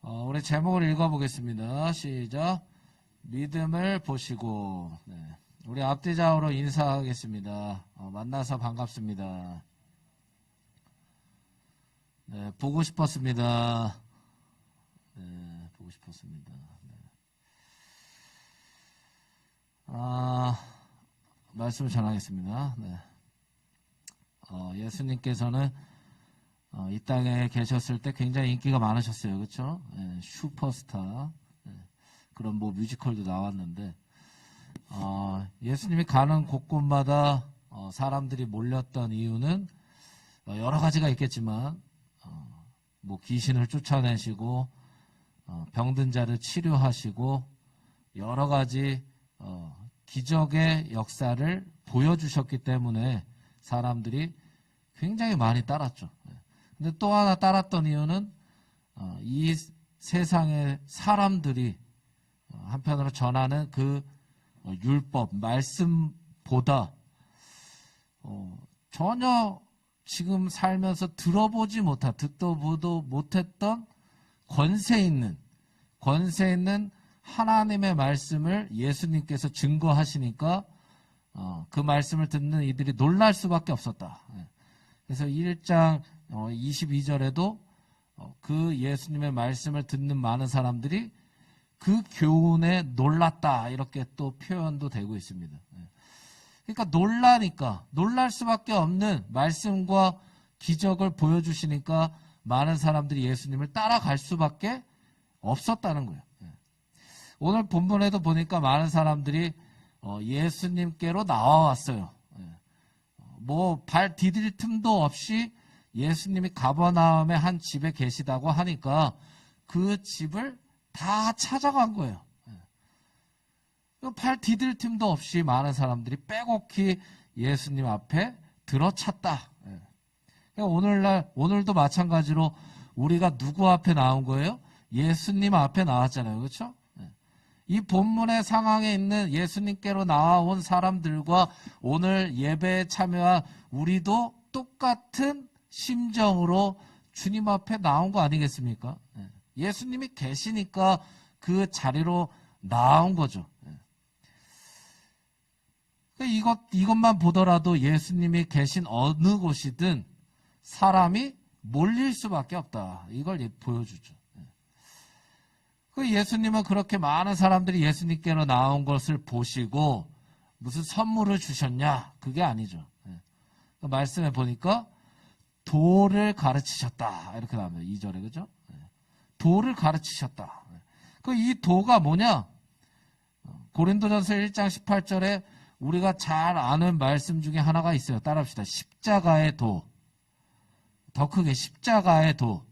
우리 제목을 읽어보겠습니다. 시작. 믿음을 보시고. 네. 우리 앞뒤 좌우로 인사하겠습니다. 만나서 반갑습니다. 네, 보고 싶었습니다. 네, 보고 싶었습니다. 네. 말씀을 전하겠습니다. 네. 예수님께서는 이 땅에 계셨을 때 굉장히 인기가 많으셨어요. 그렇죠? 네, 슈퍼스타. 네, 그런 뮤지컬도 나왔는데 예수님이 가는 곳곳마다 사람들이 몰렸던 이유는 여러 가지가 있겠지만 귀신을 쫓아내시고 병든 자를 치료하시고 여러 가지 기적의 역사를 보여주셨기 때문에 사람들이 굉장히 많이 따랐죠. 근데 또 하나 따랐던 이유는 이 세상의 사람들이 한편으로 전하는 그 율법, 말씀보다 전혀 지금 살면서 들어보지 못한, 듣도 보도 못했던 권세 있는 하나님의 말씀을 예수님께서 증거하시니까 그 말씀을 듣는 이들이 놀랄 수밖에 없었다. 그래서 1장 22절에도 그 예수님의 말씀을 듣는 많은 사람들이 그 교훈에 놀랐다, 이렇게 또 표현도 되고 있습니다. 그러니까 놀라니까, 놀랄 수밖에 없는 말씀과 기적을 보여주시니까 많은 사람들이 예수님을 따라갈 수밖에 없었다는 거예요. 오늘 본문에도 보니까 많은 사람들이 예수님께로 나와왔어요. 발 디딜 틈도 없이 예수님이 가버나움의 한 집에 계시다고 하니까 그 집을 다 찾아간 거예요. 발 디딜 틈도 없이 많은 사람들이 빼곡히 예수님 앞에 들어찼다. 오늘도 마찬가지로 우리가 누구 앞에 나온 거예요? 예수님 앞에 나왔잖아요. 그렇죠? 이 본문의 상황에 있는 예수님께로 나와온 사람들과 오늘 예배에 참여한 우리도 똑같은 심정으로 주님 앞에 나온 거 아니겠습니까? 예수님이 계시니까 그 자리로 나온 거죠. 이것만 보더라도 예수님이 계신 어느 곳이든 사람이 몰릴 수밖에 없다. 이걸 보여주죠. 예수님은 그렇게 많은 사람들이 예수님께로 나온 것을 보시고 무슨 선물을 주셨냐? 그게 아니죠. 말씀에 보니까 도를 가르치셨다. 이렇게 나옵니다. 2절에, 그죠? 도를 가르치셨다. 이 도가 뭐냐? 고린도전서 1장 18절에 우리가 잘 아는 말씀 중에 하나가 있어요. 따라합시다. 십자가의 도. 더 크게 십자가의 도.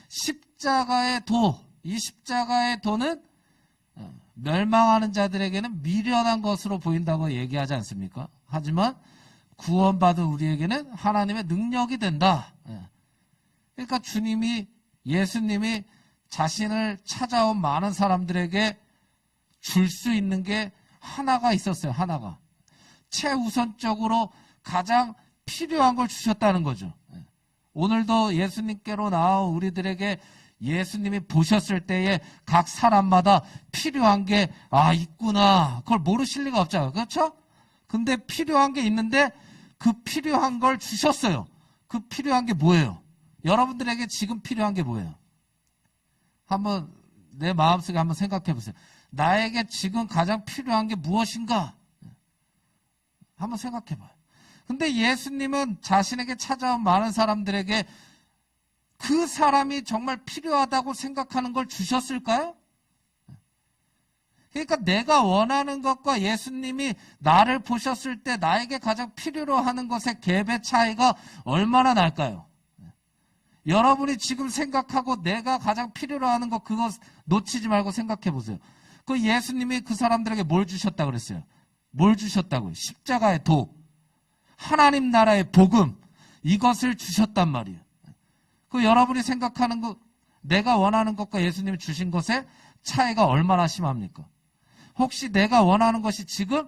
십자가의 도. 이 십자가의 도는 멸망하는 자들에게는 미련한 것으로 보인다고 얘기하지 않습니까? 하지만 구원받은 우리에게는 하나님의 능력이 된다. 그러니까 예수님이 자신을 찾아온 많은 사람들에게 줄 수 있는 게 하나가 있었어요. 하나가. 최우선적으로 가장 필요한 걸 주셨다는 거죠. 오늘도 예수님께로 나온 우리들에게 예수님이 보셨을 때에 각 사람마다 필요한 게 있구나. 그걸 모르실 리가 없잖아요. 그렇죠? 근데 필요한 게 있는데 그 필요한 걸 주셨어요. 그 필요한 게 뭐예요? 여러분들에게 지금 필요한 게 뭐예요? 한번 내 마음속에 한번 생각해 보세요. 나에게 지금 가장 필요한 게 무엇인가? 한번 생각해 봐요. 근데 예수님은 자신에게 찾아온 많은 사람들에게 그 사람이 정말 필요하다고 생각하는 걸 주셨을까요? 그러니까 내가 원하는 것과 예수님이 나를 보셨을 때 나에게 가장 필요로 하는 것의 갭의 차이가 얼마나 날까요? 여러분이 지금 생각하고 내가 가장 필요로 하는 것, 그거 놓치지 말고 생각해 보세요. 그 예수님이 그 사람들에게 뭘 주셨다 그랬어요? 뭘 주셨다고요? 십자가의 도, 하나님 나라의 복음, 이것을 주셨단 말이에요. 그 여러분이 생각하는 것, 내가 원하는 것과 예수님이 주신 것의 차이가 얼마나 심합니까? 혹시 내가 원하는 것이 지금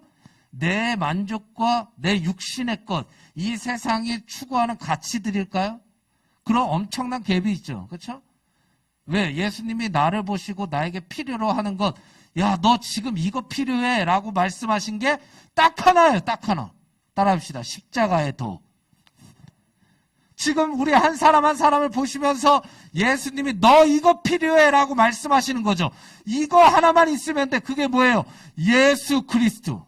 내 만족과 내 육신의 것, 이 세상이 추구하는 가치들일까요? 그런 엄청난 갭이 있죠. 그렇죠? 왜? 예수님이 나를 보시고 나에게 필요로 하는 것, 야, 너 지금 이거 필요해 라고 말씀하신 게 딱 하나예요. 딱 하나. 따라합시다. 십자가의 도. 지금 우리 한 사람 한 사람을 보시면서 예수님이 너 이거 필요해 라고 말씀하시는 거죠. 이거 하나만 있으면 돼. 그게 뭐예요? 예수 그리스도.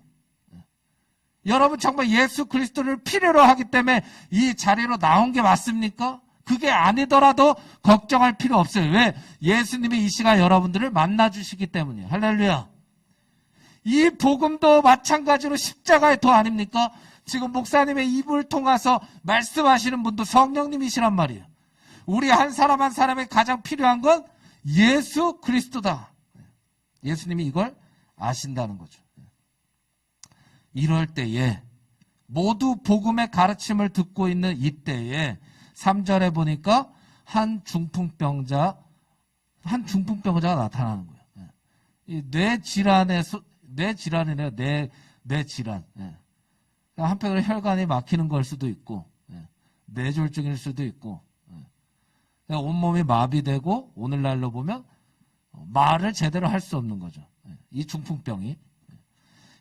여러분 정말 예수 그리스도를 필요로 하기 때문에 이 자리로 나온 게 맞습니까? 그게 아니더라도 걱정할 필요 없어요. 왜? 예수님이 이 시간 여러분들을 만나주시기 때문이에요. 할렐루야. 이 복음도 마찬가지로 십자가의 도 아닙니까? 지금 목사님의 입을 통해서 말씀하시는 분도 성령님이시란 말이에요. 우리 한 사람 한 사람에 가장 필요한 건 예수 그리스도다. 예수님이 이걸 아신다는 거죠. 이럴 때에 모두 복음의 가르침을 듣고 있는 이때에 3절에 보니까 한 중풍병자가 나타나는 거예요. 이 뇌질환이네요. 뇌질환. 한편으로 혈관이 막히는 걸 수도 있고, 뇌졸중일 수도 있고, 온몸이 마비되고, 오늘날로 보면 말을 제대로 할 수 없는 거죠. 이 중풍병이.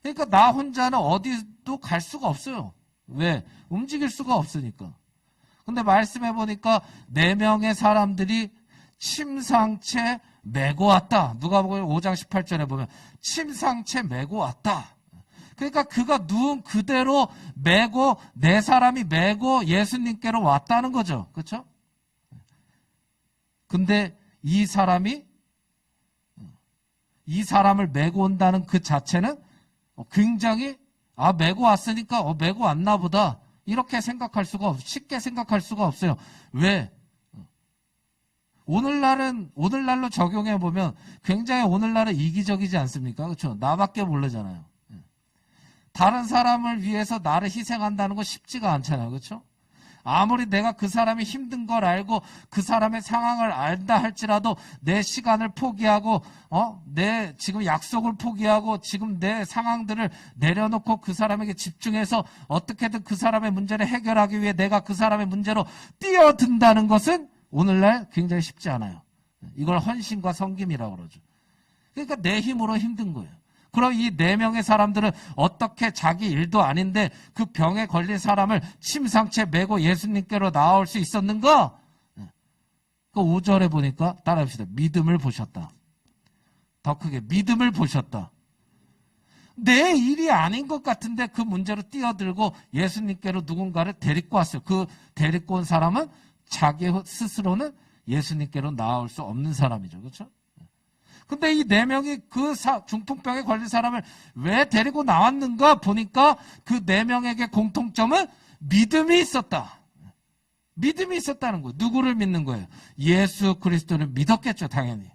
그러니까 나 혼자는 어디도 갈 수가 없어요. 왜? 움직일 수가 없으니까. 근데 말씀해 보니까 4명의 사람들이 침상채 메고 왔다. 누가복음 5장 18절에 보면 침상채 메고 왔다. 그러니까 그가 누운 그대로 메고 4사람이 메고 예수님께로 왔다는 거죠. 그렇죠? 근데 이 사람을 메고 온다는 그 자체는 굉장히 메고 왔으니까 메고 왔나 보다 이렇게 생각할 수가 없어요. 쉽게 생각할 수가 없어요. 왜? 오늘날로 적용해 보면 굉장히 오늘날은 이기적이지 않습니까? 그렇죠? 나밖에 모르잖아요. 다른 사람을 위해서 나를 희생한다는 거 쉽지가 않잖아요. 그렇죠? 아무리 내가 그 사람이 힘든 걸 알고 그 사람의 상황을 안다 할지라도 내 시간을 포기하고 내 지금 약속을 포기하고 지금 내 상황들을 내려놓고 그 사람에게 집중해서 어떻게든 그 사람의 문제를 해결하기 위해 내가 그 사람의 문제로 뛰어든다는 것은 오늘날 굉장히 쉽지 않아요. 이걸 헌신과 섬김이라고 그러죠. 그러니까 내 힘으로 힘든 거예요. 그럼 이 4명의 사람들은 어떻게 자기 일도 아닌데 그 병에 걸린 사람을 침상채 메고 예수님께로 나올 수 있었는가? 그 5절에 보니까 따라합시다. 믿음을 보셨다. 더 크게 믿음을 보셨다. 내 일이 아닌 것 같은데 그 문제로 뛰어들고 예수님께로 누군가를 데리고 왔어요. 그 데리고 온 사람은 자기 스스로는 예수님께로 나올 수 없는 사람이죠. 그렇죠? 근데 이 4명이 그 중풍병에 걸린 사람을 왜 데리고 나왔는가 보니까 그 4명에게 공통점은 믿음이 있었다. 믿음이 있었다는 거예요. 누구를 믿는 거예요? 예수 그리스도를 믿었겠죠, 당연히.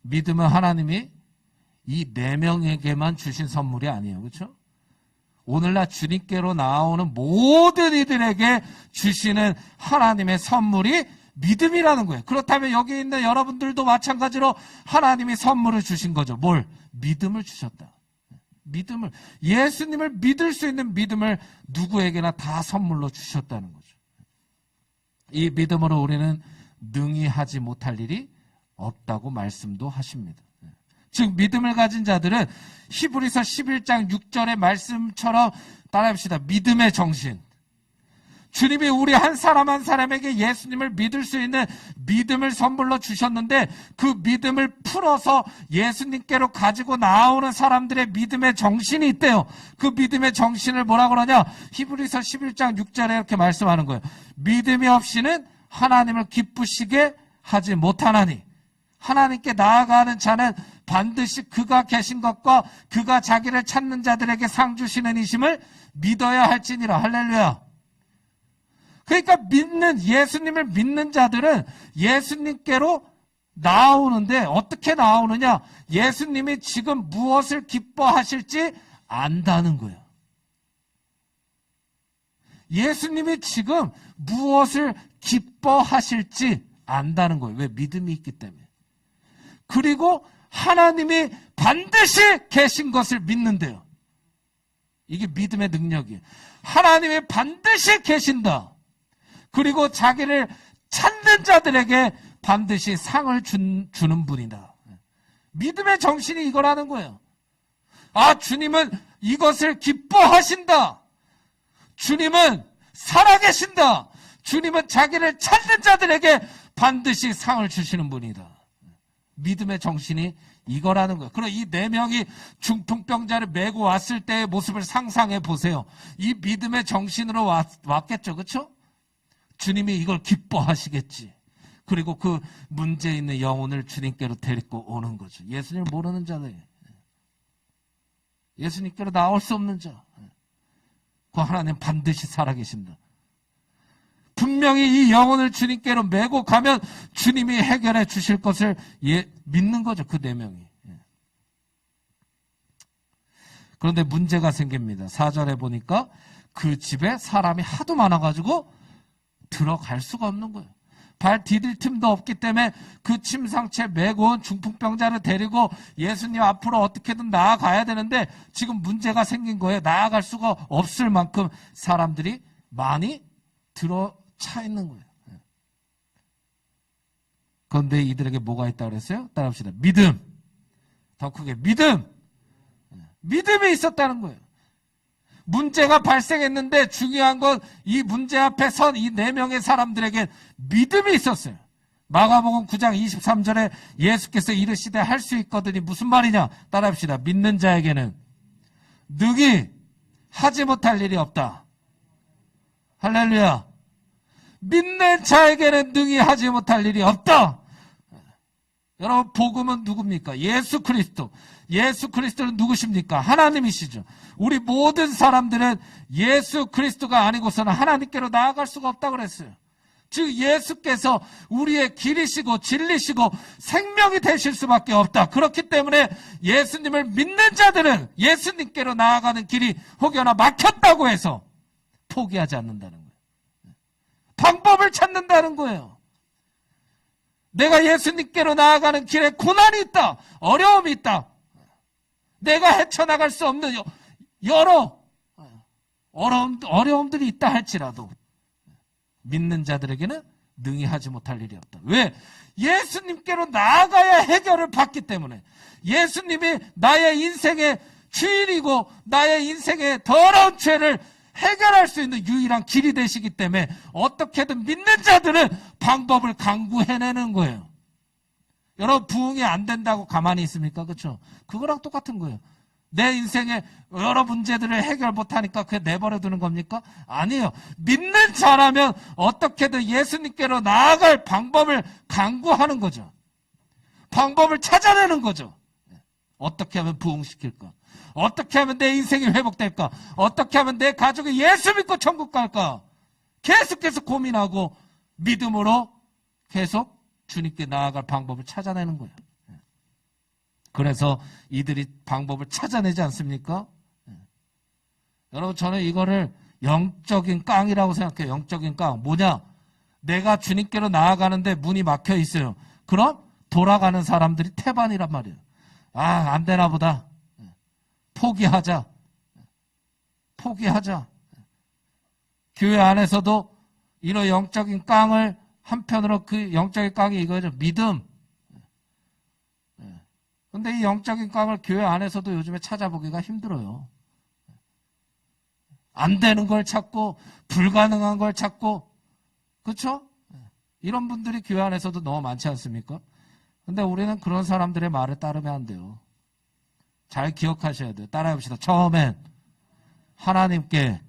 믿음은 하나님이 이 4명에게만 주신 선물이 아니에요. 그렇죠? 오늘날 주님께로 나오는 모든 이들에게 주시는 하나님의 선물이 믿음이라는 거예요. 그렇다면 여기 있는 여러분들도 마찬가지로 하나님이 선물을 주신 거죠. 뭘? 믿음을 주셨다. 믿음을, 예수님을 믿을 수 있는 믿음을 누구에게나 다 선물로 주셨다는 거죠. 이 믿음으로 우리는 능히 하지 못할 일이 없다고 말씀도 하십니다. 즉 믿음을 가진 자들은 히브리서 11장 6절의 말씀처럼 따라합시다. 믿음의 정신. 주님이 우리 한 사람 한 사람에게 예수님을 믿을 수 있는 믿음을 선물로 주셨는데 그 믿음을 풀어서 예수님께로 가지고 나오는 사람들의 믿음의 정신이 있대요. 그 믿음의 정신을 뭐라 그러냐? 히브리서 11장 6절에 이렇게 말씀하는 거예요. 믿음이 없이는 하나님을 기쁘시게 하지 못하나니 하나님께 나아가는 자는 반드시 그가 계신 것과 그가 자기를 찾는 자들에게 상 주시는 이심을 믿어야 할지니라. 할렐루야. 그러니까 예수님을 믿는 자들은 예수님께로 나오는데 어떻게 나오느냐? 예수님이 지금 무엇을 기뻐하실지 안다는 거예요. 예수님이 지금 무엇을 기뻐하실지 안다는 거예요. 왜? 믿음이 있기 때문에. 그리고 하나님이 반드시 계신 것을 믿는데요. 이게 믿음의 능력이에요. 하나님이 반드시 계신다. 그리고 자기를 찾는 자들에게 반드시 상을 주는 분이다. 믿음의 정신이 이거라는 거예요. 아, 주님은 이것을 기뻐하신다. 주님은 살아계신다. 주님은 자기를 찾는 자들에게 반드시 상을 주시는 분이다. 믿음의 정신이 이거라는 거예요. 그럼 이 4명이 중풍병자를 메고 왔을 때의 모습을 상상해 보세요. 이 믿음의 정신으로 왔겠죠. 그렇죠? 주님이 이걸 기뻐하시겠지. 그리고 그 문제 있는 영혼을 주님께로 데리고 오는 거죠. 예수님을 모르는 자들, 예수님께로 나올 수 없는 자, 그 하나님 반드시 살아계신다. 분명히 이 영혼을 주님께로 메고 가면 주님이 해결해 주실 것을 믿는 거죠. 그 4명이. 그런데 문제가 생깁니다. 4절에 보니까 그 집에 사람이 하도 많아가지고 들어갈 수가 없는 거예요. 발 디딜 틈도 없기 때문에 그 침상채 메고 온 중풍병자를 데리고 예수님 앞으로 어떻게든 나아가야 되는데 지금 문제가 생긴 거예요. 나아갈 수가 없을 만큼 사람들이 많이 들어차 있는 거예요. 그런데 이들에게 뭐가 있다고 그랬어요? 따라합시다. 믿음. 더 크게 믿음. 믿음이 있었다는 거예요. 문제가 발생했는데 중요한 건 이 문제 앞에 선 이 4명의 사람들에게 믿음이 있었어요. 마가복음 9장 23절에 예수께서 이르시되 할 수 있거든이 무슨 말이냐? 따라합시다. 믿는 자에게는 능히 하지 못할 일이 없다. 할렐루야. 믿는 자에게는 능히 하지 못할 일이 없다. 여러분, 복음은 누굽니까? 예수 그리스도. 예수 그리스도는 누구십니까? 하나님이시죠. 우리 모든 사람들은 예수 그리스도가 아니고서는 하나님께로 나아갈 수가 없다고 그랬어요. 즉 예수께서 우리의 길이시고 진리시고 생명이 되실 수밖에 없다. 그렇기 때문에 예수님을 믿는 자들은 예수님께로 나아가는 길이 혹여나 막혔다고 해서 포기하지 않는다는 거예요. 방법을 찾는다는 거예요. 내가 예수님께로 나아가는 길에 고난이 있다. 어려움이 있다. 내가 헤쳐나갈 수 없는 여러 어려움들이 있다 할지라도 믿는 자들에게는 능히 하지 못할 일이 없다. 왜? 예수님께로 나아가야 해결을 받기 때문에. 예수님이 나의 인생의 주인이고 나의 인생의 더러운 죄를 해결할 수 있는 유일한 길이 되시기 때문에 어떻게든 믿는 자들은 방법을 강구해내는 거예요. 여러분, 부흥이 안 된다고 가만히 있습니까? 그렇죠? 그거랑 똑같은 거예요. 내 인생에 여러 문제들을 해결 못하니까 그게 내버려 두는 겁니까? 아니에요. 믿는 자라면 어떻게든 예수님께로 나아갈 방법을 강구하는 거죠. 방법을 찾아내는 거죠. 어떻게 하면 부흥시킬까? 어떻게 하면 내 인생이 회복될까? 어떻게 하면 내 가족이 예수 믿고 천국 갈까? 계속해서 고민하고 믿음으로 계속 주님께 나아갈 방법을 찾아내는 거예요. 그래서 이들이 방법을 찾아내지 않습니까? 여러분, 저는 이거를 영적인 깡이라고 생각해요. 영적인 깡. 뭐냐? 내가 주님께로 나아가는데 문이 막혀 있어요. 그럼 돌아가는 사람들이 태반이란 말이에요. 아, 안 되나 보다. 포기하자. 포기하자. 교회 안에서도 이런 영적인 깡을 한편으로 그 영적인 깡이 이거죠. 믿음. 근데 이 영적인 깡을 교회 안에서도 요즘에 찾아보기가 힘들어요. 안 되는 걸 찾고 불가능한 걸 찾고, 그렇죠? 이런 분들이 교회 안에서도 너무 많지 않습니까? 근데 우리는 그런 사람들의 말을 따르면 안 돼요. 잘 기억하셔야 돼요. 따라해봅시다. 처음엔 하나님께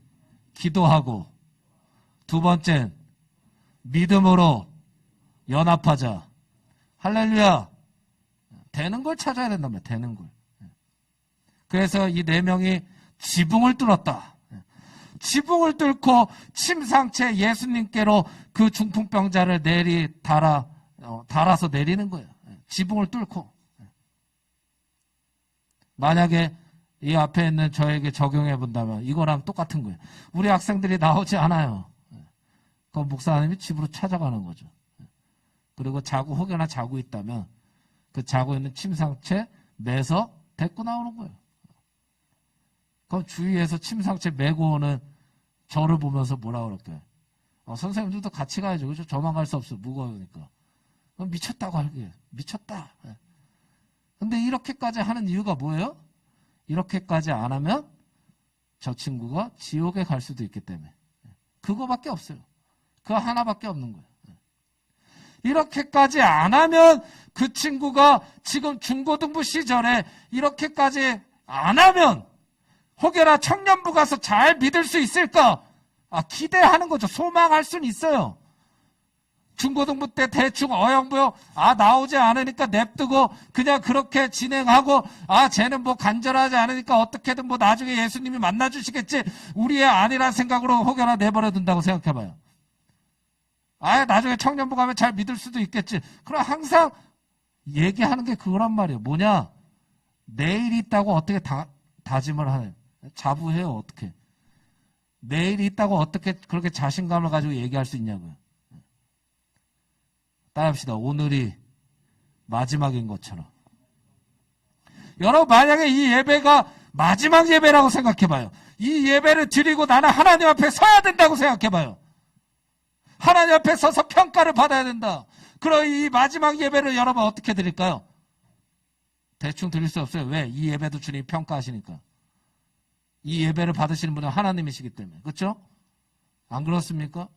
기도하고, 두 번째는 믿음으로 연합하자. 할렐루야. 되는 걸 찾아야 된단 말이에요. 되는 걸. 그래서 이 4명이 지붕을 뚫었다. 지붕을 뚫고 침상채 예수님께로 그 중풍병자를 달아서 내리는 거예요. 지붕을 뚫고. 만약에 이 앞에 있는 저에게 적용해 본다면 이거랑 똑같은 거예요. 우리 학생들이 나오지 않아요. 그럼 목사님이 집으로 찾아가는 거죠. 그리고 혹여나 자고 있다면 그 자고 있는 침상채 매서 데리고 나오는 거예요. 그럼 주위에서 침상채 메고 오는 저를 보면서 뭐라 그럴까요? 선생님들도 같이 가야죠. 그죠? 저만 갈 수 없어. 무거우니까. 그럼 미쳤다고 할게요. 미쳤다. 근데 이렇게까지 하는 이유가 뭐예요? 이렇게까지 안 하면 저 친구가 지옥에 갈 수도 있기 때문에. 그거밖에 없어요. 그거 하나밖에 없는 거예요. 이렇게까지 안 하면 그 친구가 지금 중고등부 시절에 이렇게까지 안 하면 혹여나 청년부 가서 잘 믿을 수 있을까? 기대하는 거죠. 소망할 수는 있어요. 중고등부 때 대충 어영부영 나오지 않으니까 냅두고 그냥 그렇게 진행하고 쟤는 뭐 간절하지 않으니까 어떻게든 뭐 나중에 예수님이 만나주시겠지 우리의 아니란 생각으로 혹여나 내버려 둔다고 생각해봐요. 나중에 청년부 가면 잘 믿을 수도 있겠지. 그럼 항상 얘기하는 게 그거란 말이에요. 뭐냐? 내일이 있다고 어떻게 다짐을 하는 자부해요. 어떻게 내일이 있다고 어떻게 그렇게 자신감을 가지고 얘기할 수 있냐고요. 따라합시다. 오늘이 마지막인 것처럼. 여러분 만약에 이 예배가 마지막 예배라고 생각해봐요. 이 예배를 드리고 나는 하나님 앞에 서야 된다고 생각해봐요. 하나님 앞에 서서 평가를 받아야 된다. 그럼 이 마지막 예배를 여러분 어떻게 드릴까요? 대충 드릴 수 없어요. 왜? 이 예배도 주님이 평가하시니까. 이 예배를 받으시는 분은 하나님이시기 때문에. 그렇죠? 안 그렇습니까?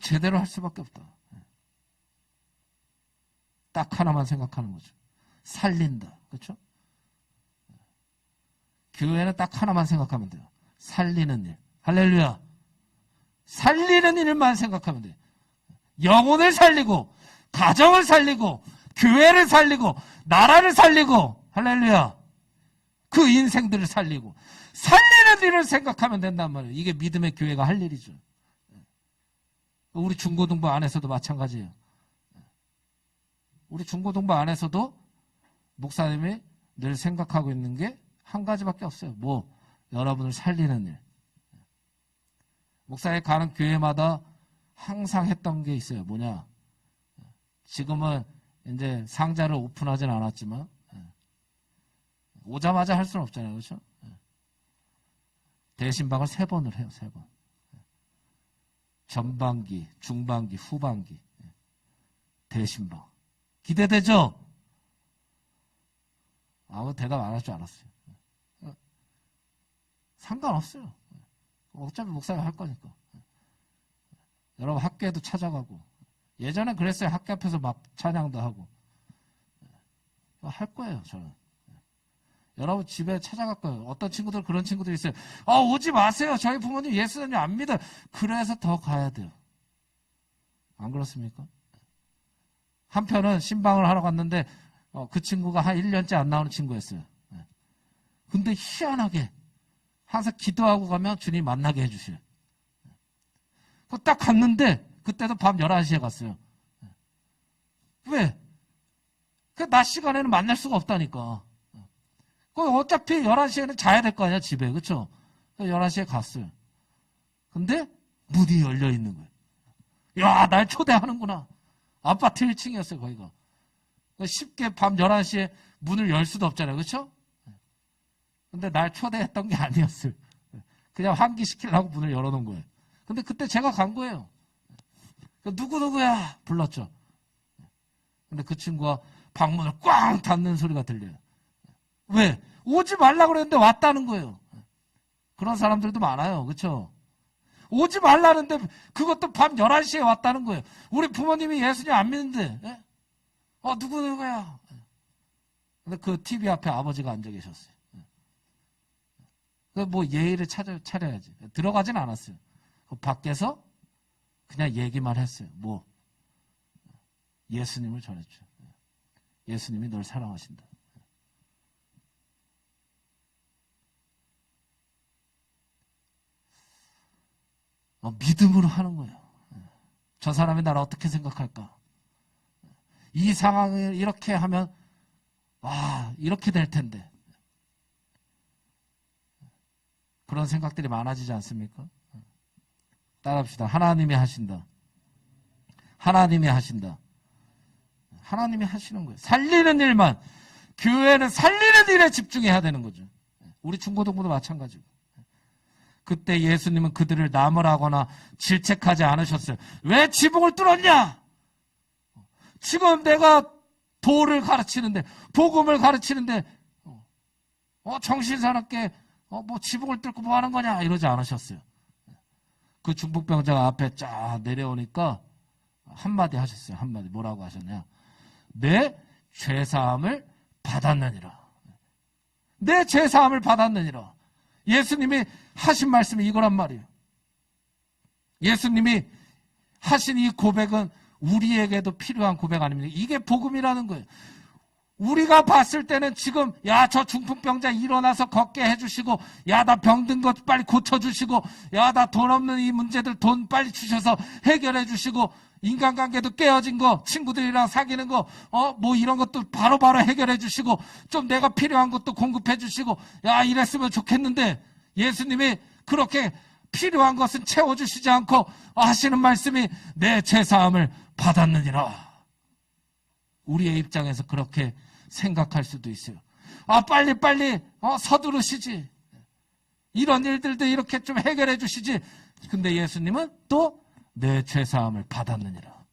제대로 할 수밖에 없다. 딱 하나만 생각하는 거죠. 살린다. 그렇죠? 교회는 딱 하나만 생각하면 돼요. 살리는 일. 할렐루야. 살리는 일만 생각하면 돼요. 영혼을 살리고 가정을 살리고 교회를 살리고 나라를 살리고 할렐루야. 그 인생들을 살리고 살리는 일을 생각하면 된단 말이에요. 이게 믿음의 교회가 할 일이죠. 우리 중고등부 안에서도 마찬가지예요. 우리 중고등부 안에서도 목사님이 늘 생각하고 있는 게 한 가지밖에 없어요. 뭐? 여러분을 살리는 일. 목사님 가는 교회마다 항상 했던 게 있어요. 뭐냐? 지금은 이제 상자를 오픈하진 않았지만 오자마자 할 수는 없잖아요. 그렇죠? 대신방을 3번을 해요. 3번. 전반기, 중반기, 후반기. 대신방. 기대되죠? 아무 대답 안 할 줄 알았어요. 상관없어요. 어차피 목사가 할 거니까. 여러분 학교에도 찾아가고 예전에 그랬어요. 학교 앞에서 막 찬양도 하고 할 거예요. 저는. 여러분 집에 찾아갈 거예요. 어떤 친구들 그런 친구들 있어요. 오지 마세요. 저희 부모님 예수님 안 믿어요. 그래서 더 가야 돼요. 안 그렇습니까? 한편은 신방을 하러 갔는데 그 친구가 한 1년째 안 나오는 친구였어요. 근데 희한하게 항상 기도하고 가면 주님 만나게 해주셔요. 딱 갔는데 그때도 밤 11시에 갔어요. 왜? 그 낮 시간에는 만날 수가 없다니까. 어차피 11시에는 자야 될 거 아니야, 집에. 그쵸? 11시에 갔어요. 근데 문이 열려 있는 거예요. 야, 날 초대하는구나. 아파트 1층이었어요, 거기가. 쉽게 밤 11시에 문을 열 수도 없잖아요. 그쵸? 근데 날 초대했던 게 아니었어요. 그냥 환기시키려고 문을 열어놓은 거예요. 근데 그때 제가 간 거예요. 누구누구야? 불렀죠. 근데 그 친구가 방문을 꽝 닫는 소리가 들려요. 왜? 오지 말라고 그랬는데 왔다는 거예요. 그런 사람들도 많아요. 그렇죠? 오지 말라는데 그것도 밤 11시에 왔다는 거예요. 우리 부모님이 예수님 안 믿는데 누구누구야? 근데 그 TV 앞에 아버지가 앉아 계셨어요. 뭐 예의를 차려야지. 들어가진 않았어요. 밖에서 그냥 얘기만 했어요. 뭐? 예수님을 전했죠. 예수님이 널 사랑하신다. 믿음으로 하는 거예요. 저 사람이 나를 어떻게 생각할까? 이 상황을 이렇게 하면 이렇게 될 텐데. 그런 생각들이 많아지지 않습니까? 따라합시다. 하나님이 하신다. 하나님이 하신다. 하나님이 하시는 거예요. 살리는 일만. 교회는 살리는 일에 집중해야 되는 거죠. 우리 중고등부도 마찬가지고. 그때 예수님은 그들을 나무라거나 질책하지 않으셨어요. 왜 지붕을 뚫었냐? 지금 내가 도를 가르치는데, 복음을 가르치는데, 정신사납게, 뭐 지붕을 뚫고 뭐 하는 거냐? 이러지 않으셨어요. 그 중풍병자가 앞에 쫙 내려오니까 한마디 하셨어요. 한마디. 뭐라고 하셨냐? 내 죄사함을 받았느니라. 내 죄사함을 받았느니라. 예수님이 하신 말씀이 이거란 말이에요. 예수님이 하신 이 고백은 우리에게도 필요한 고백 아닙니까? 이게 복음이라는 거예요. 우리가 봤을 때는 지금 야, 저 중풍병자 일어나서 걷게 해주시고, 야, 나 병든 것 빨리 고쳐주시고, 야, 나 돈 없는 이 문제들 돈 빨리 주셔서 해결해 주시고, 인간관계도 깨어진 거, 친구들이랑 사귀는 거, 뭐 이런 것도 바로바로 해결해 주시고, 좀 내가 필요한 것도 공급해 주시고, 야, 이랬으면 좋겠는데, 예수님이 그렇게 필요한 것은 채워주시지 않고 하시는 말씀이 내 죄사함을 받았느니라. 우리의 입장에서 그렇게 생각할 수도 있어요. 빨리 서두르시지. 이런 일들도 이렇게 좀 해결해 주시지. 근데 예수님은 또 내 죄사함을 받았느니라.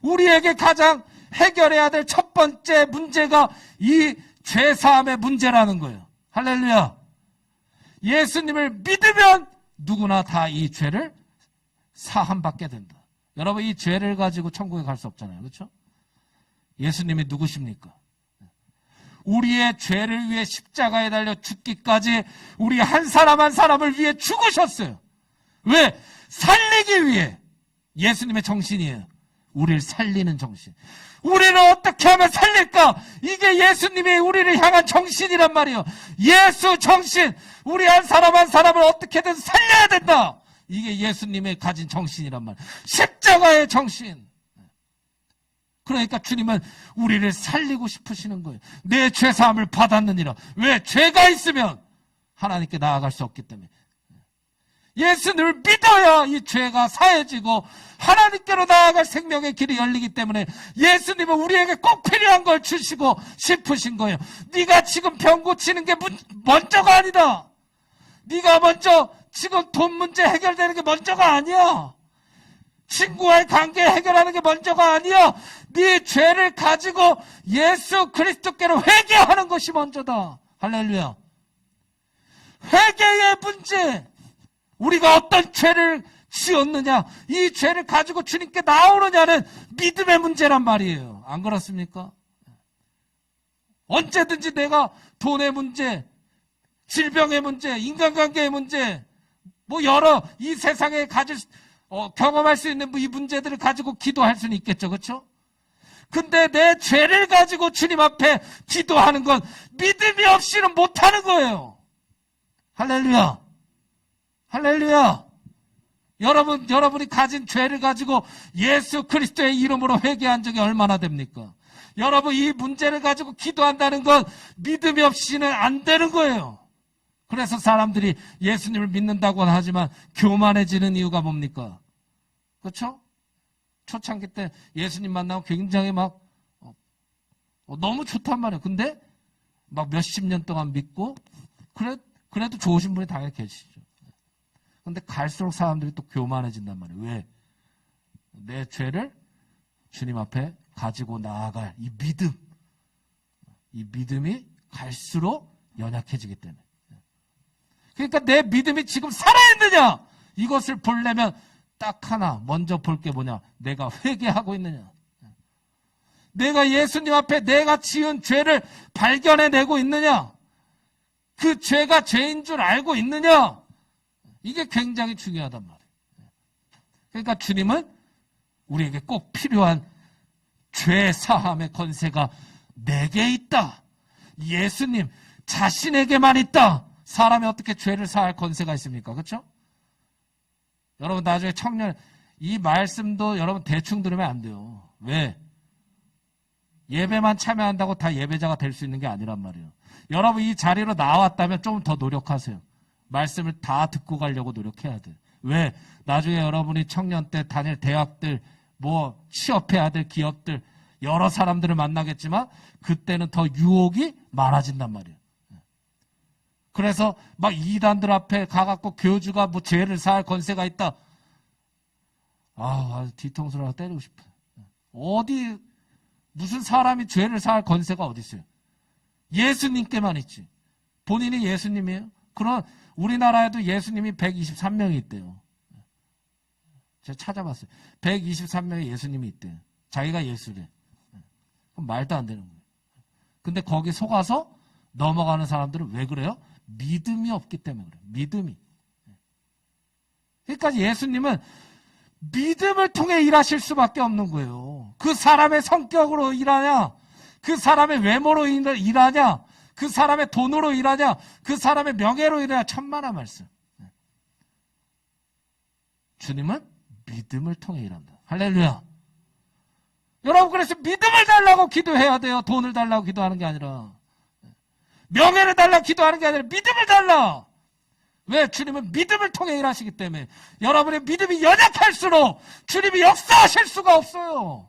우리에게 가장 해결해야 될 첫 번째 문제가 이 죄사함의 문제라는 거예요. 할렐루야. 예수님을 믿으면 누구나 다 이 죄를 사함받게 된다. 여러분, 이 죄를 가지고 천국에 갈 수 없잖아요. 그렇죠? 예수님이 누구십니까? 우리의 죄를 위해 십자가에 달려 죽기까지 우리 한 사람 한 사람을 위해 죽으셨어요. 왜? 살리기 위해. 예수님의 정신이에요. 우리를 살리는 정신. 우리를 어떻게 하면 살릴까? 이게 예수님이 우리를 향한 정신이란 말이에요. 예수 정신. 우리 한 사람 한 사람을 어떻게든 살려야 된다. 이게 예수님의 가진 정신이란 말이에요. 십자가의 정신. 그러니까 주님은 우리를 살리고 싶으시는 거예요. 내 죄사함을 받았느니라. 왜? 죄가 있으면 하나님께 나아갈 수 없기 때문에. 예수님을 믿어야 이 죄가 사해지고 하나님께로 나아갈 생명의 길이 열리기 때문에 예수님은 우리에게 꼭 필요한 걸 주시고 싶으신 거예요. 네가 지금 병 고치는 게 먼저가 아니다. 네가 먼저 지금 돈 문제 해결되는 게 먼저가 아니야. 친구와의 관계 해결하는 게 먼저가 아니야. 네 죄를 가지고 예수 그리스도께로 회개하는 것이 먼저다. 할렐루야. 회개의 문제. 우리가 어떤 죄를 지었느냐, 이 죄를 가지고 주님께 나오느냐는 믿음의 문제란 말이에요. 안 그렇습니까? 언제든지 내가 돈의 문제, 질병의 문제, 인간관계의 문제, 뭐 여러 이 세상에 경험할 수 있는 이 문제들을 가지고 기도할 수는 있겠죠. 그렇죠? 근데 내 죄를 가지고 주님 앞에 기도하는 건 믿음이 없이는 못하는 거예요. 할렐루야. 할렐루야. 여러분이 가진 죄를 가지고 예수 그리스도의 이름으로 회개한 적이 얼마나 됩니까? 여러분, 이 문제를 가지고 기도한다는 건 믿음이 없이는 안 되는 거예요. 그래서 사람들이 예수님을 믿는다고는 하지만 교만해지는 이유가 뭡니까? 그렇죠? 초창기 때 예수님 만나고 굉장히 막 너무 좋단 말이에요. 근데 막 몇십 년 동안 믿고 그래도 좋으신 분이 당연히 계시죠. 근데 갈수록 사람들이 또 교만해진단 말이에요. 왜? 내 죄를 주님 앞에 가지고 나아갈 이 믿음이 갈수록 연약해지기 때문에. 그러니까 내 믿음이 지금 살아있느냐? 이것을 보려면 딱 하나 먼저 볼 게 뭐냐? 내가 회개하고 있느냐? 내가 예수님 앞에 내가 지은 죄를 발견해내고 있느냐? 그 죄가 죄인 줄 알고 있느냐? 이게 굉장히 중요하단 말이에요. 그러니까 주님은 우리에게 꼭 필요한 죄 사함의 권세가 내게 있다. 예수님 자신에게만 있다. 사람이 어떻게 죄를 사할 권세가 있습니까? 그렇죠? 여러분, 나중에 청년 이 말씀도 여러분 대충 들으면 안 돼요. 왜? 예배만 참여한다고 다 예배자가 될 수 있는 게 아니란 말이에요. 여러분, 이 자리로 나왔다면 좀 더 노력하세요. 말씀을 다 듣고 가려고 노력해야 돼. 왜? 나중에 여러분이 청년 때 다닐 대학들, 뭐 취업해야 될 기업들, 여러 사람들을 만나겠지만 그때는 더 유혹이 많아진단 말이에요. 그래서 막 이단들 앞에 가갖고 교주가 뭐 죄를 사할 권세가 있다. 아주 뒤통수를 때리고 싶어요. 어디 무슨 사람이 죄를 사할 권세가 어디 있어요? 예수님께만 있지. 본인이 예수님이에요? 그런 우리나라에도 예수님이 123명이 있대요. 제가 찾아봤어요. 123명의 예수님이 있대요. 자기가 예수래. 그럼 말도 안 되는 거예요. 근데 거기 속아서 넘어가는 사람들은 왜 그래요? 믿음이 없기 때문에 그래요. 믿음이. 그러니까 예수님은 믿음을 통해 일하실 수밖에 없는 거예요. 그 사람의 성격으로 일하냐, 그 사람의 외모로 일하냐, 그 사람의 돈으로 일하냐, 그 사람의 명예로 일하냐, 천만한 말씀. 주님은 믿음을 통해 일한다. 할렐루야. 여러분, 그래서 믿음을 달라고 기도해야 돼요. 돈을 달라고 기도하는 게 아니라. 명예를 달라고 기도하는 게 아니라 믿음을 달라. 왜? 주님은 믿음을 통해 일하시기 때문에. 여러분의 믿음이 연약할수록 주님이 역사하실 수가 없어요.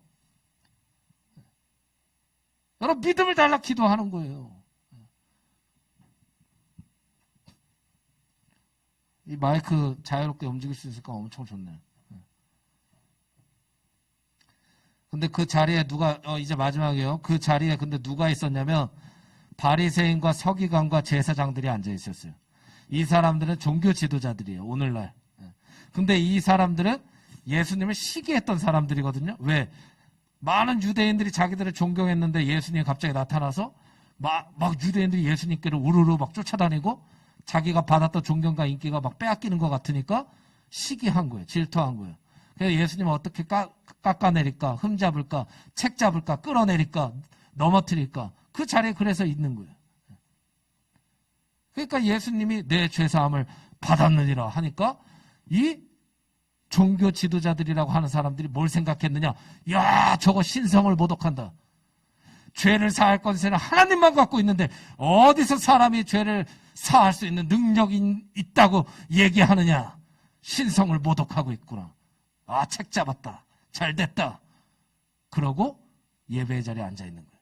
여러분, 믿음을 달라고 기도하는 거예요. 이 마이크 자유롭게 움직일 수 있을까 엄청 좋네요. 근데 그 자리에 누가, 이제 마지막이에요. 그 자리에 근데 누가 있었냐면 바리새인과 서기관과 제사장들이 앉아 있었어요. 이 사람들은 종교 지도자들이에요. 오늘날. 근데 이 사람들은 예수님을 시기했던 사람들이거든요. 왜? 많은 유대인들이 자기들을 존경했는데 예수님이 갑자기 나타나서 막 유대인들이 예수님께를 우르르 막 쫓아다니고 자기가 받았던 존경과 인기가 막 빼앗기는 것 같으니까 시기한 거예요. 질투한 거예요. 그래서 예수님을 어떻게 깎아내릴까, 흠잡을까, 책 잡을까, 끌어내릴까, 넘어뜨릴까. 그 자리에 그래서 있는 거예요. 그러니까 예수님이 내 죄사함을 받았느니라 하니까 이 종교 지도자들이라고 하는 사람들이 뭘 생각했느냐. 야, 저거 신성을 모독한다. 죄를 사할 권세는 하나님만 갖고 있는데 어디서 사람이 죄를 사할 수 있는 능력이 있다고 얘기하느냐. 신성을 모독하고 있구나. 아, 책 잡았다. 잘 됐다. 그러고 예배의 자리에 앉아 있는 거예요.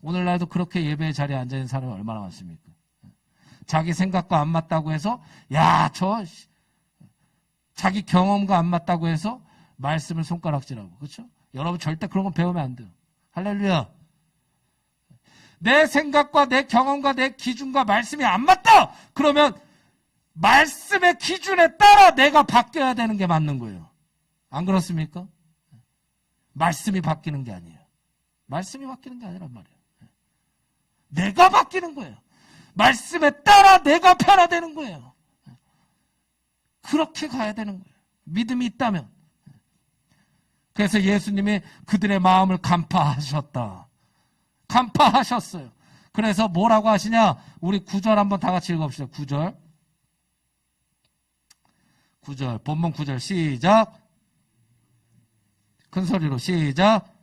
오늘날도 그렇게 예배의 자리에 앉아 있는 사람이 얼마나 많습니까? 자기 생각과 안 맞다고 해서 자기 경험과 안 맞다고 해서 말씀을 손가락질하고. 그렇죠? 여러분 절대 그런 거 배우면 안 돼요. 할렐루야. 내 생각과 내 경험과 내 기준과 말씀이 안 맞다. 그러면 말씀의 기준에 따라 내가 바뀌어야 되는 게 맞는 거예요. 안 그렇습니까? 말씀이 바뀌는 게 아니에요. 말씀이 바뀌는 게 아니란 말이에요. 내가 바뀌는 거예요. 말씀에 따라 내가 변화되는 거예요. 그렇게 가야 되는 거예요. 믿음이 있다면. 그래서 예수님이 그들의 마음을 간파하셨다. 간파하셨어요. 그래서 뭐라고 하시냐? 우리 9절 한번 다 같이 읽어봅시다. 9절. 본문 9절 시작. 큰 소리로 시작.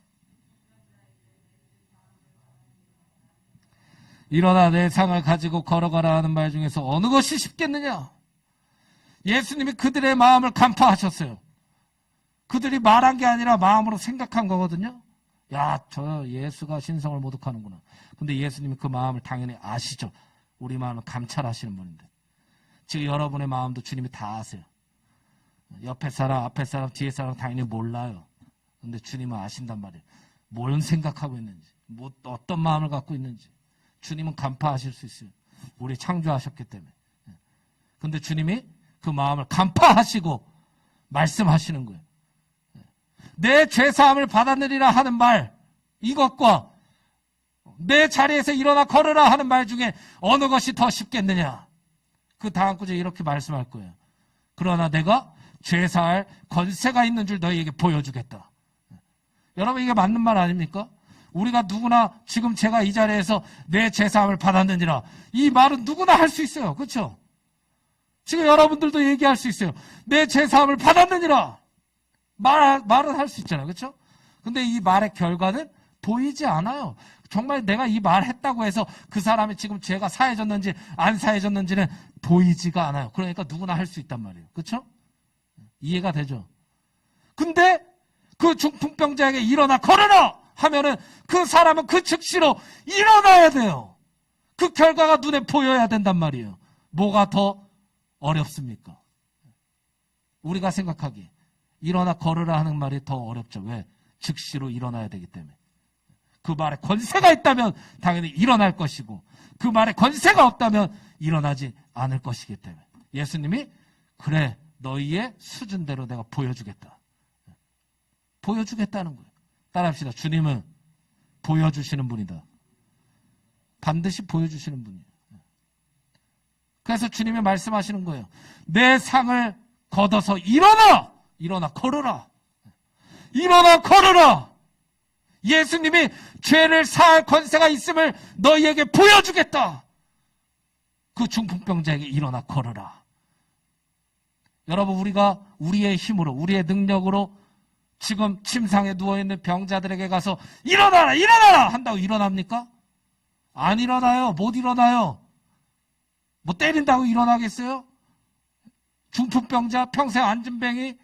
일어나 내 상을 가지고 걸어가라 하는 말 중에서 어느 것이 쉽겠느냐? 예수님이 그들의 마음을 간파하셨어요. 그들이 말한 게 아니라 마음으로 생각한 거거든요. 야, 저 예수가 신성을 모독하는구나. 근데 예수님이 그 마음을 당연히 아시죠. 우리 마음을 감찰하시는 분인데. 지금 여러분의 마음도 주님이 다 아세요. 옆에 사람, 앞에 사람, 뒤에 사람 당연히 몰라요. 근데 주님은 아신단 말이에요. 뭘 생각하고 있는지, 어떤 마음을 갖고 있는지. 주님은 간파하실 수 있어요. 우리 창조하셨기 때문에. 근데 주님이 그 마음을 간파하시고 말씀하시는 거예요. 내 죄사함을 받았느니라 하는 말, 이것과 내 자리에서 일어나 걸으라 하는 말 중에 어느 것이 더 쉽겠느냐? 그 다음 구절에 이렇게 말씀할 거예요. 그러나 내가 죄사할 권세가 있는 줄 너희에게 보여주겠다. 여러분, 이게 맞는 말 아닙니까? 우리가 누구나 지금 제가 이 자리에서 내 죄사함을 받았느니라, 이 말은 누구나 할 수 있어요. 그렇죠? 지금 여러분들도 얘기할 수 있어요. 내 죄사함을 받았느니라. 말은 할 수 있잖아요. 그렇죠? 근데 이 말의 결과는 보이지 않아요. 정말 내가 이 말 했다고 해서 그 사람이 지금 죄가 사해졌는지 안 사해졌는지는 보이지가 않아요. 그러니까 누구나 할 수 있단 말이에요. 그렇죠? 이해가 되죠? 근데 그 중풍병자에게 일어나 걸어라 하면은 그 사람은 그 즉시로 일어나야 돼요. 그 결과가 눈에 보여야 된단 말이에요. 뭐가 더 어렵습니까? 우리가 생각하기에 일어나 걸으라 하는 말이 더 어렵죠. 왜? 즉시로 일어나야 되기 때문에. 그 말에 권세가 있다면 당연히 일어날 것이고 그 말에 권세가 없다면 일어나지 않을 것이기 때문에 예수님이 그래 너희의 수준대로 내가 보여주겠다. 보여주겠다는 거예요. 따라합시다. 주님은 보여주시는 분이다. 반드시 보여주시는 분이에요. 그래서 주님이 말씀하시는 거예요. 내 상을 걷어서 일어나! 일어나 걸어라. 일어나 걸어라. 예수님이 죄를 사할 권세가 있음을 너희에게 보여주겠다. 그 중풍병자에게 일어나 걸어라. 여러분 우리가 우리의 힘으로 우리의 능력으로 지금 침상에 누워있는 병자들에게 가서 일어나라 일어나라 한다고 일어납니까? 안 일어나요. 못 일어나요. 뭐 때린다고 일어나겠어요? 중풍병자, 평생 앉은뱅이,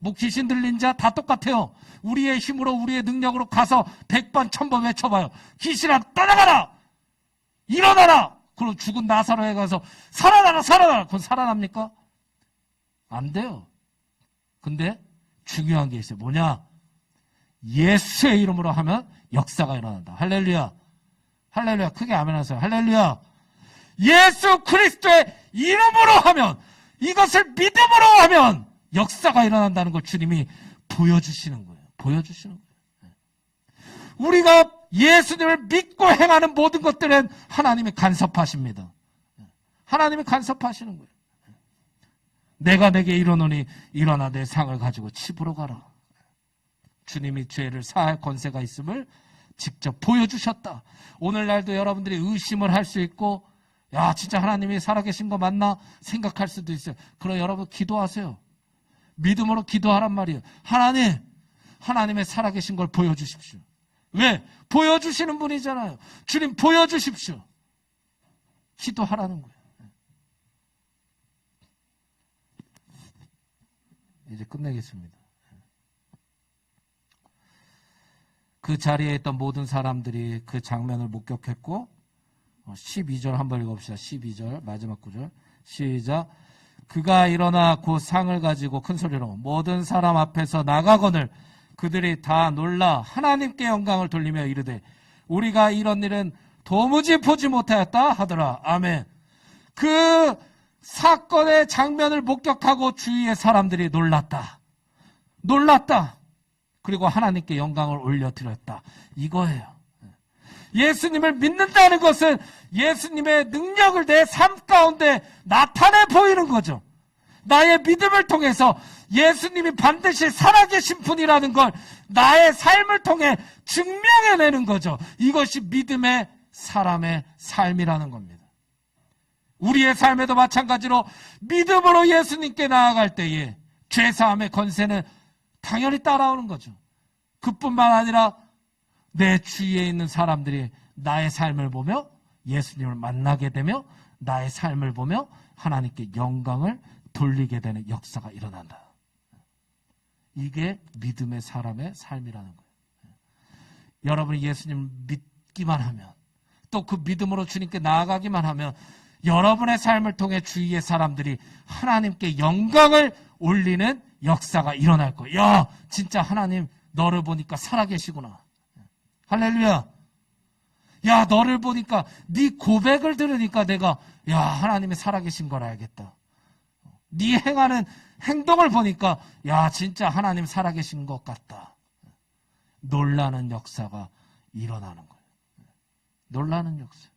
뭐 귀신 들린 자 다 똑같아요. 우리의 힘으로 우리의 능력으로 가서 100번 1000번 외쳐봐요. 귀신아 떠나가라. 일어나라. 그럼 죽은 나사로에 가서 살아나라 살아나라. 그건 살아납니까? 안 돼요. 근데 중요한 게 있어요. 뭐냐? 예수의 이름으로 하면 역사가 일어난다. 할렐루야. 할렐루야. 크게 아멘 하세요. 할렐루야. 예수 그리스도의 이름으로 하면, 이것을 믿음으로 하면 역사가 일어난다는 걸 주님이 보여주시는 거예요. 보여주시는 거예요. 우리가 예수님을 믿고 행하는 모든 것들은 하나님이 간섭하십니다. 하나님이 간섭하시는 거예요. 내가 내게 이르노니 일어나 내 상을 가지고 집으로 가라. 주님이 죄를 사할 권세가 있음을 직접 보여주셨다. 오늘날도 여러분들이 의심을 할 수 있고 야 진짜 하나님이 살아계신 거 맞나 생각할 수도 있어요. 그럼 여러분 기도하세요. 믿음으로 기도하란 말이에요. 하나님, 하나님의 살아계신 걸 보여주십시오. 왜? 보여주시는 분이잖아요. 주님 보여주십시오. 기도하라는 거예요. 이제 끝내겠습니다. 그 자리에 있던 모든 사람들이 그 장면을 목격했고 12절 한번 읽어봅시다. 12절 마지막 구절 시작. 그가 일어나 곧 상을 가지고 큰 소리로 모든 사람 앞에서 나가거늘 그들이 다 놀라 하나님께 영광을 돌리며 이르되 우리가 이런 일은 도무지 보지 못하였다 하더라. 아멘. 그 사건의 장면을 목격하고 주위의 사람들이 놀랐다. 놀랐다. 그리고 하나님께 영광을 올려드렸다. 이거예요. 예수님을 믿는다는 것은 예수님의 능력을 내 삶 가운데 나타내 보이는 거죠. 나의 믿음을 통해서 예수님이 반드시 살아계신 분이라는 걸 나의 삶을 통해 증명해내는 거죠. 이것이 믿음의 사람의 삶이라는 겁니다. 우리의 삶에도 마찬가지로 믿음으로 예수님께 나아갈 때에 죄사함의 권세는 당연히 따라오는 거죠. 그뿐만 아니라 내 주위에 있는 사람들이 나의 삶을 보며 예수님을 만나게 되며 나의 삶을 보며 하나님께 영광을 돌리게 되는 역사가 일어난다. 이게 믿음의 사람의 삶이라는 거예요. 여러분이 예수님을 믿기만 하면 또 그 믿음으로 주님께 나아가기만 하면 여러분의 삶을 통해 주위의 사람들이 하나님께 영광을 올리는 역사가 일어날 거예요. 야, 진짜 하나님 너를 보니까 살아계시구나. 할렐루야. 야, 너를 보니까 네 고백을 들으니까 내가 야, 하나님이 살아계신 걸 알겠다. 네 행하는 행동을 보니까 야, 진짜 하나님 살아계신 것 같다. 놀라는 역사가 일어나는 거예요. 놀라는 역사.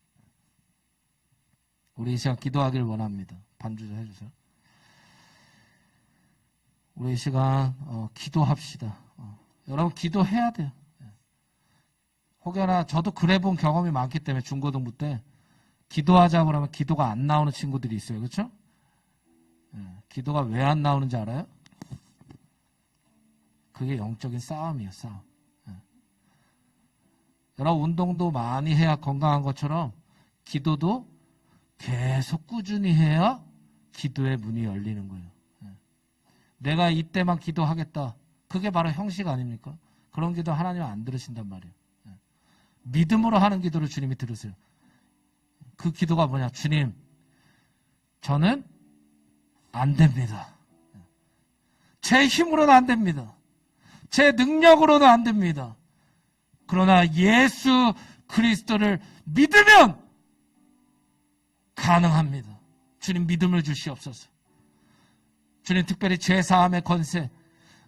우리 이 시간 기도하길 원합니다. 반주 좀 해주세요. 우리 이 시간 기도합시다. 여러분 기도해야 돼요. 혹여나 저도 그래 본 경험이 많기 때문에 중고등부 때 기도하자 그러면 기도가 안 나오는 친구들이 있어요. 그렇죠? 기도가 왜 안 나오는지 알아요? 그게 영적인 싸움이에요. 싸움. 여러분 운동도 많이 해야 건강한 것처럼 기도도 계속 꾸준히 해야 기도의 문이 열리는 거예요. 내가 이때만 기도하겠다. 그게 바로 형식 아닙니까? 그런 기도 하나님은 안 들으신단 말이에요. 믿음으로 하는 기도를 주님이 들으세요. 그 기도가 뭐냐? 주님, 저는 안 됩니다. 제 힘으로는 안 됩니다. 제 능력으로는 안 됩니다. 그러나 예수 그리스도를 믿으면 가능합니다. 주님 믿음을 주시옵소서. 주님 특별히 죄사함의 권세,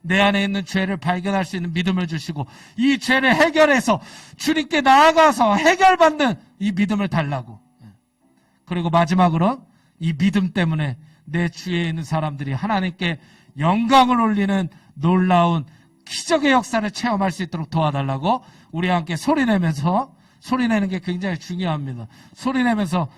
내 안에 있는 죄를 발견할 수 있는 믿음을 주시고 이 죄를 해결해서 주님께 나아가서 해결받는 이 믿음을 달라고. 그리고 마지막으로 이 믿음 때문에 내 주위에 있는 사람들이 하나님께 영광을 올리는 놀라운 기적의 역사를 체험할 수 있도록 도와달라고 우리 함께 소리내면서, 소리내는 게 굉장히 중요합니다. 소리내면서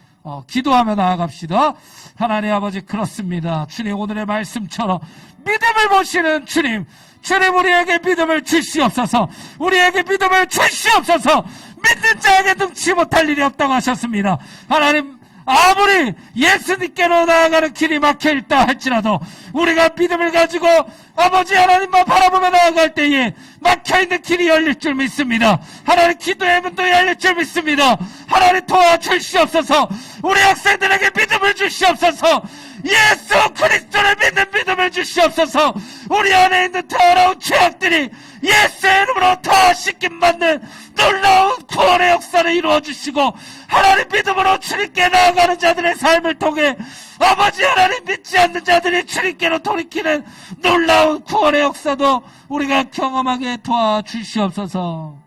기도하며 나아갑시다. 하나님 아버지, 그렇습니다. 주님, 오늘의 말씀처럼 믿음을 보시는 주님, 주님 우리에게 믿음을 주시옵소서. 우리에게 믿음을 주시옵소서. 믿는 자에게 능치 못할 일이 없다고 하셨습니다. 하나님, 아무리 예수님께로 나아가는 길이 막혀있다 할지라도 우리가 믿음을 가지고 아버지 하나님만 바라보며 나아갈 때에 막혀있는 길이 열릴 줄 믿습니다. 하나님, 기도의 문도 열릴 줄 믿습니다. 하나님, 도와주시옵소서. 우리 학생들에게 믿음을 주시옵소서. 예수 그리스도를 믿는 믿음을 주시옵소서. 우리 안에 있는 더러운 죄악들이 예수의 이름으로 다 씻김받는 놀라운 구원의 역사를 이루어주시고 하나님, 믿음으로 주님께 나아가는 자들의 삶을 통해 아버지 하나님, 믿지 않는 자들이 주님께로 돌이키는 놀라운 구원의 역사도 우리가 경험하게 도와주시옵소서.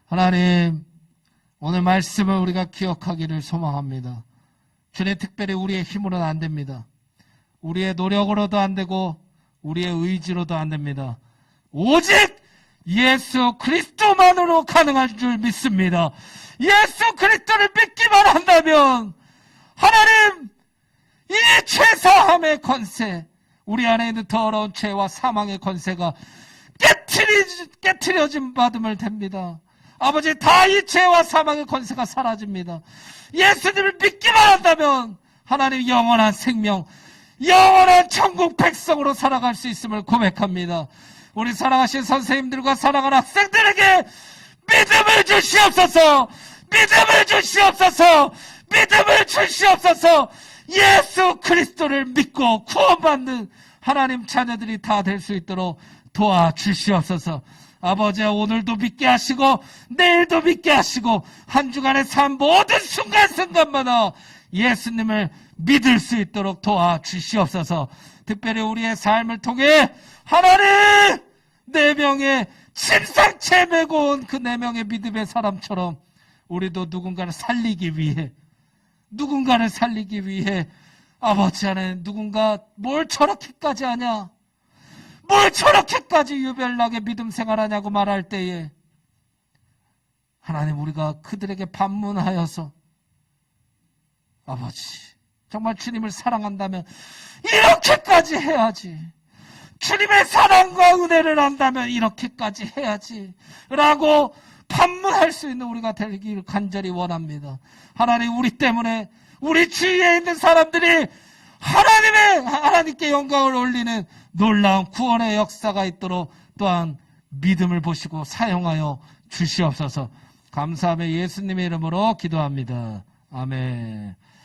하나님, 오늘 말씀을 우리가 기억하기를 소망합니다. 주님, 특별히 우리의 힘으로는 안 됩니다. 우리의 노력으로도 안 되고 우리의 의지로도 안 됩니다. 오직 예수 그리스도만으로 가능할 줄 믿습니다. 예수 그리스도를 믿기만 한다면 하나님, 이 죄사함의 권세, 우리 안에 있는 더러운 죄와 사망의 권세가 깨트려진 받음을 됩니다. 아버지, 다 이 죄와 사망의 권세가 사라집니다. 예수님을 믿기만 한다면 하나님, 영원한 생명, 영원한 천국 백성으로 살아갈 수 있음을 고백합니다. 우리 사랑하신 선생님들과 사랑하는 학생들에게 믿음을 주시옵소서. 믿음을 주시옵소서. 믿음을 주시옵소서. 예수 그리스도를 믿고 구원받는 하나님 자녀들이 다 될 수 있도록 도와주시옵소서. 아버지, 오늘도 믿게 하시고 내일도 믿게 하시고 한 주간의 삶 모든 순간순간마다 예수님을 믿을 수 있도록 도와주시옵소서. 특별히 우리의 삶을 통해 하나님, 4명의 침상채 메고 온 그 4명의 믿음의 사람처럼 우리도 누군가를 살리기 위해 아버지 하나님, 누군가 뭘 저렇게까지 하냐, 뭘 저렇게까지 유별나게 믿음 생활하냐고 말할 때에 하나님, 우리가 그들에게 반문하여서 아버지, 정말 주님을 사랑한다면 이렇게까지 해야지, 주님의 사랑과 은혜를 안다면 이렇게까지 해야지 라고 반문할 수 있는 우리가 되기를 간절히 원합니다. 하나님, 우리 때문에 우리 주위에 있는 사람들이 하나님께 영광을 올리는 놀라운 구원의 역사가 있도록 또한 믿음을 보시고 사용하여 주시옵소서. 감사하며 예수님의 이름으로 기도합니다. 아멘.